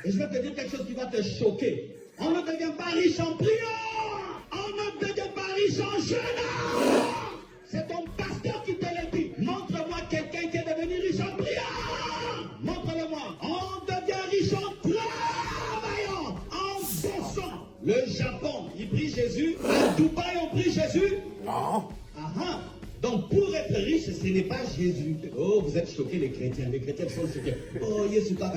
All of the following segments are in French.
Et je vais te dire quelque chose qui va te choquer. On ne devient pas riche en priant. On ne devient pas riche en jeûnant. C'est ton pasteur qui te le dit. Montre-moi quelqu'un qui est devenu riche en priant. Montre-le-moi. On devient riche en travaillant, en bossant. Le Japon, il prie Jésus. À Dubaï, on prie Jésus. Non. Ah. Donc pour être riche, ce n'est pas Jésus. Oh, vous êtes choqués les chrétiens. Les chrétiens sont choqués. Oh, Yesuka.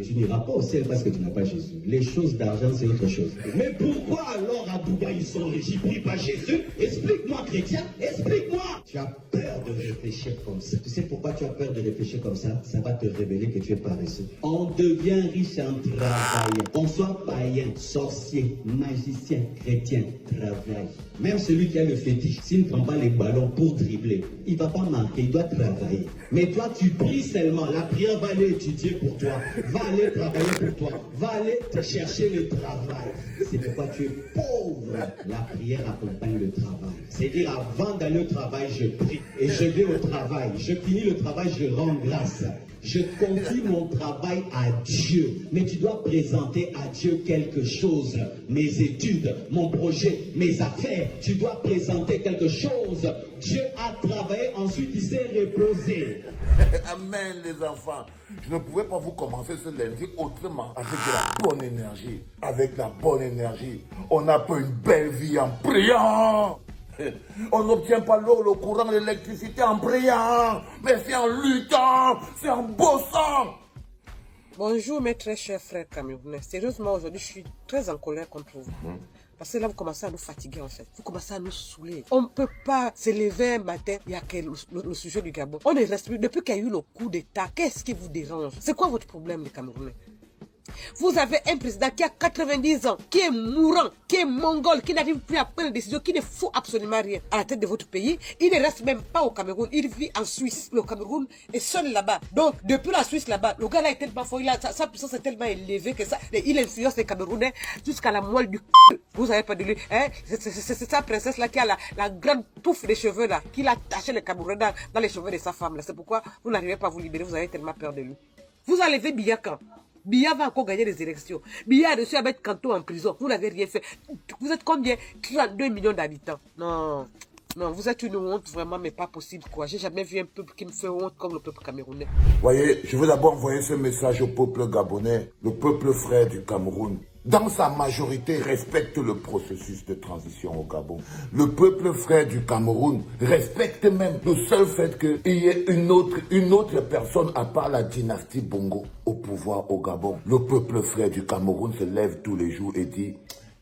Tu n'iras pas au ciel parce que tu n'as pas Jésus. Les choses d'argent, c'est autre chose. Mais pourquoi alors à Dubaï ils sont riches? Ils prient pas Jésus? Explique-moi, chrétien. Explique-moi. Tu as peur de réfléchir comme ça. Tu sais pourquoi tu as peur de réfléchir comme ça? Ça va te révéler que tu es paresseux. On devient riche en travaillant. Qu'on soit païen, sorcier, magicien, chrétien, travaille. Même celui qui a le fétiche, s'il ne prend pas les ballons pour dribbler, il ne va pas marquer, il doit travailler. Mais toi, tu pries seulement. La prière va aller étudier pour toi, va aller travailler pour toi, va aller te chercher le travail. C'est pourquoi tu es pauvre. La prière accompagne le travail. C'est-à-dire, avant d'aller au travail, je prie. Et je vais au travail. Je finis le travail, je rends grâce. Je confie mon travail à Dieu. Mais tu dois présenter à Dieu quelque chose. Mes études, mon projet, mes affaires. Tu dois présenter quelque chose. Dieu a travaillé, ensuite il s'est reposé. Amen les enfants. Je ne pouvais pas vous commencer ce lundi autrement. Avec de la bonne énergie. Avec la bonne énergie. On n'a pas une belle vie en priant. On n'obtient pas l'eau, le courant, l'électricité en priant, mais c'est en luttant, c'est en bossant. Bonjour mes très chers frères camerounais. Sérieusement, aujourd'hui, je suis très en colère contre vous. Parce que là, vous commencez à nous fatiguer en fait. Vous commencez à nous saouler. On ne peut pas se lever un matin, il y a le sujet du Gabon. On est resté, depuis qu'il y a eu le coup d'État, qu'est-ce qui vous dérange? C'est quoi votre problème les Camerounais? Vous avez un président qui a 90 ans, qui est mourant, qui est mongol, qui n'arrive plus à prendre des décisions, qui ne fout absolument rien à la tête de votre pays. Il ne reste même pas au Cameroun, il vit en Suisse. Le Cameroun est seul là-bas. Donc, depuis la Suisse là-bas, le gars là est tellement fort, sa puissance est tellement élevée que ça, il influence les Camerounais jusqu'à la moelle du c***. Vous savez pas de lui, hein? C'est sa princesse là qui a la grande touffe de cheveux là, qui l'a taché les Camerounais dans les cheveux de sa femme là. C'est pourquoi vous n'arrivez pas à vous libérer, vous avez tellement peur de lui. Vous enlevez Biya quand? Biya va encore gagner les élections. Biya a reçu à mettre Kanto en prison. Vous n'avez rien fait. Vous êtes combien? 32 millions d'habitants. Non, vous êtes une honte vraiment, mais pas possible quoi. J'ai jamais vu un peuple qui me fait honte comme le peuple camerounais. Voyez, je veux d'abord envoyer ce message au peuple gabonais, le peuple frère du Cameroun. Dans sa majorité, respecte le processus de transition au Gabon. Le peuple frère du Cameroun respecte même le seul fait qu'il y ait une autre personne à part la dynastie Bongo au pouvoir au Gabon. Le peuple frère du Cameroun se lève tous les jours et dit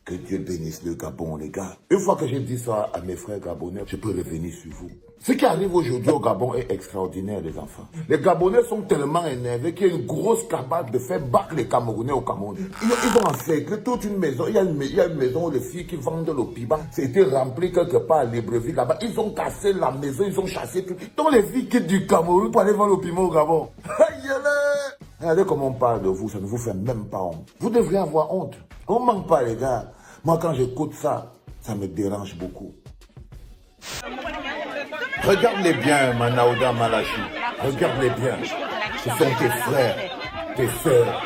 que Dieu bénisse le Gabon, les gars. Une fois que j'ai dit ça à mes frères gabonais, je peux revenir sur vous. Ce qui arrive aujourd'hui au Gabon est extraordinaire, les enfants. Les Gabonais sont tellement énervés qu'il y a une grosse cabale de faire battre les Camerounais au Cameroun. Ils ont encerclé toute une maison. Il y a une maison où les filles qui vendent le piment. C'était rempli quelque part à Libreville là-bas. Ils ont cassé la maison, ils ont chassé tout. Donc les filles quittent du Cameroun pour aller vendre le piment au Gabon. Regardez comment on parle de vous, ça ne vous fait même pas honte. Vous devriez avoir honte. On ne manque pas, les gars. Moi, quand j'écoute ça, ça me dérange beaucoup. Regarde-les bien, Manaouda Malachi. Regarde-les bien. Ce sont tes frères, tes sœurs,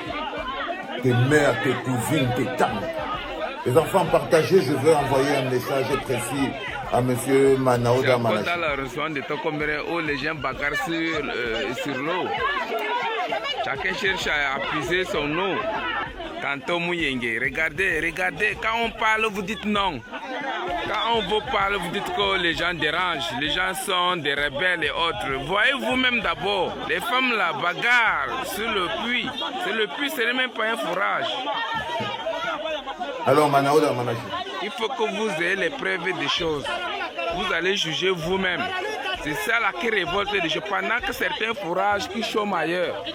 tes mères, tes cousines, tes tantes. Les enfants partagés, je veux envoyer un message précis à M. Manaouda Malachi. Les gens bagarrent sur l'eau. Chacun cherche à appuyer son eau. Tantôt Mouyenge, regardez, quand on parle, vous dites non. Quand on vous parle, vous dites que les gens dérangent, les gens sont des rebelles et autres. Voyez vous-même d'abord, les femmes là bagarrent sur le puits. C'est le puits, ce n'est même pas un fourrage. Alors Manaouda Malachi, il faut que vous ayez les preuves des choses. Vous allez juger vous-même. C'est ça là qui révolte les gens. Pendant que certains fourrages qui chôment ailleurs.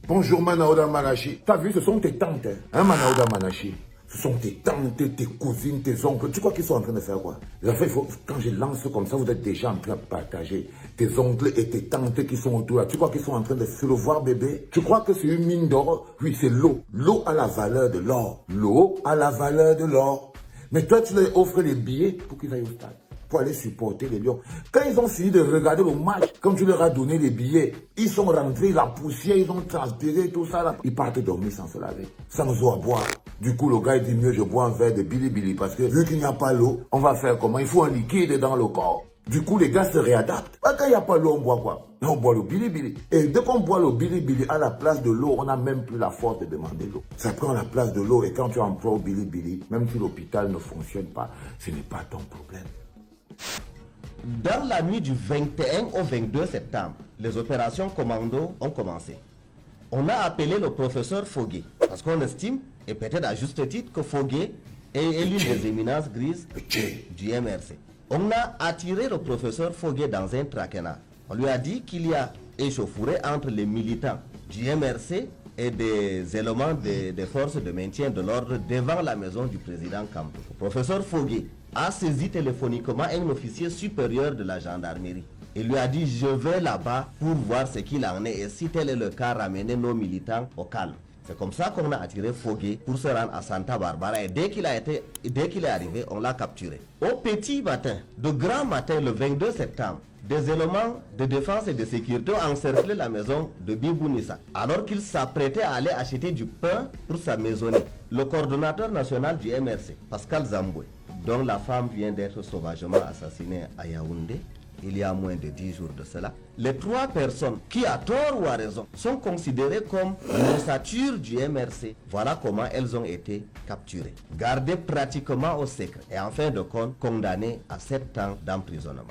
Bonjour Manaouda Malachi. T'as vu, ce sont tes tantes, hein Manaouda Malachi. Ce sont tes tantes, tes cousines, tes oncles. Tu crois qu'ils sont en train de faire quoi? Les affaires, quand je lance comme ça, vous êtes déjà en train de partager. Tes oncles et tes tantes qui sont autour là. Tu crois qu'ils sont en train de se le voir bébé? Tu crois que c'est une mine d'or? Oui, c'est l'eau. L'eau a la valeur de l'or. L'eau a la valeur de l'or. Mais toi, tu leur offres les billets pour qu'ils aillent au stade. pour aller supporter les Lions. Quand ils ont fini de regarder le match, comme tu leur as donné les billets, ils sont rentrés, la poussière, ils ont transpiré, tout ça là. Ils partent dormir sans se laver, sans eau à boire. Du coup, le gars il dit mieux je bois un verre de Bilibili parce que vu qu'il n'y a pas l'eau, on va faire comment? Il faut un liquide dans le corps. Du coup, les gars se réadaptent. Quand il n'y a pas l'eau, on boit quoi? On boit le Bilibili. Et dès qu'on boit le Bilibili à la place de l'eau, on n'a même plus la force de demander l'eau. Ça prend la place de l'eau et quand tu emploies au Bilibili, même si l'hôpital ne fonctionne pas, ce n'est pas ton problème. Dans la nuit du 21 au 22 septembre, les opérations commando ont commencé. On a appelé le professeur Foguet parce qu'on estime, et peut-être à juste titre, que Foguet est l'une des éminences grises du MRC. On a attiré le professeur Foguet dans un traquenard. On lui a dit qu'il y a échauffourée entre les militants du MRC et des éléments des forces de maintien de l'ordre devant la maison du président Kamto. Le professeur Foguet a saisi téléphoniquement un officier supérieur de la gendarmerie. Il lui a dit « Je vais là-bas pour voir ce qu'il en est et si tel est le cas, ramener nos militants au calme ». C'est comme ça qu'on a attiré Foguet pour se rendre à Santa Barbara et dès qu'il est arrivé, on l'a capturé. Au petit matin, de grand matin, le 22 septembre, des éléments de défense et de sécurité ont encerclé la maison de Bibounissa alors qu'il s'apprêtait à aller acheter du pain pour sa maisonnée. Le coordonnateur national du MRC, Pascal Zamboué, dont la femme vient d'être sauvagement assassinée à Yaoundé, il y a moins de 10 jours de cela, les 3 personnes qui, à tort ou à raison, sont considérées comme l'ossature du MRC. Voilà comment elles ont été capturées, gardées pratiquement au secret et en fin de compte condamnées à 7 ans d'emprisonnement.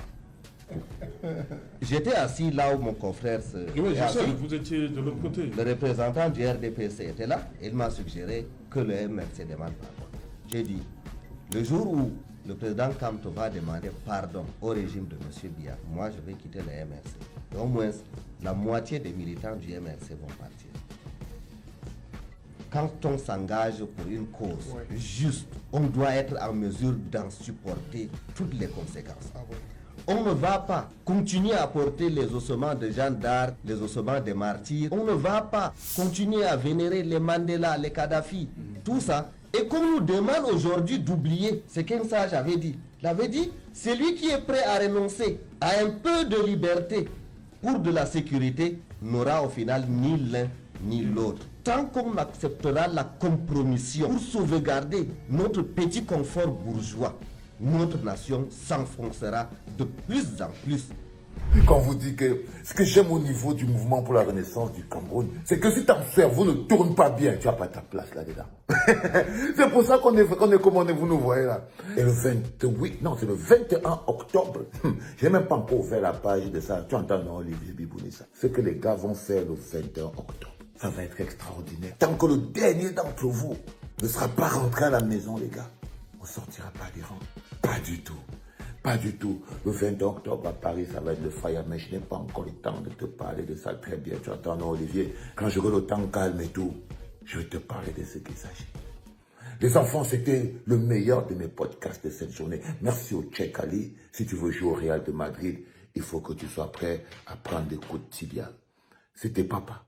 J'étais assis là où mon confrère vous étiez de l'autre côté. Le représentant du RDPC était là. Il m'a suggéré que le MRC demande pardon. J'ai dit, le jour où le président Kamto va demander pardon au régime de M. Biya, moi je vais quitter le MRC. Et au moins, la moitié des militants du MRC vont partir. Quand on s'engage pour une cause juste, on doit être en mesure d'en supporter toutes les conséquences. On ne va pas continuer à porter les ossements de Jeanne d'Arc, les ossements des martyrs. On ne va pas continuer à vénérer les Mandela, les Kadhafi, tout ça. Et qu'on nous demande aujourd'hui d'oublier ce qu'un sage avait dit. Il avait dit, celui qui est prêt à renoncer à un peu de liberté pour de la sécurité n'aura au final ni l'un ni l'autre. Tant qu'on acceptera la compromission pour sauvegarder notre petit confort bourgeois, notre nation s'enfoncera de plus en plus. Quand on vous dit que ce que j'aime au niveau du mouvement pour la renaissance du Cameroun, c'est que si ton cerveau ne tourne pas bien, tu n'as pas ta place là-dedans. C'est pour ça qu'on est comme on est, vous nous voyez là. Et le 28, non, c'est le 21 octobre. J'ai même pas encore ouvert la page de ça. Tu entends, non, Olivier Bibounissa. Ce que les gars vont faire le 21 octobre, ça va être extraordinaire. Tant que le dernier d'entre vous ne sera pas rentré à la maison, les gars, on ne sortira pas des rangs. Pas du tout. Pas du tout. Le 20 octobre à Paris, ça va être le fire, mais je n'ai pas encore le temps de te parler de ça très bien. Tu entends, non, Olivier? Quand j'aurai le temps calme et tout, je vais te parler de ce qu'il s'agit. Les enfants, c'était le meilleur de mes podcasts de cette journée. Merci au Tchèque Ali. Si tu veux jouer au Real de Madrid, il faut que tu sois prêt à prendre des coups de tibia. C'était papa.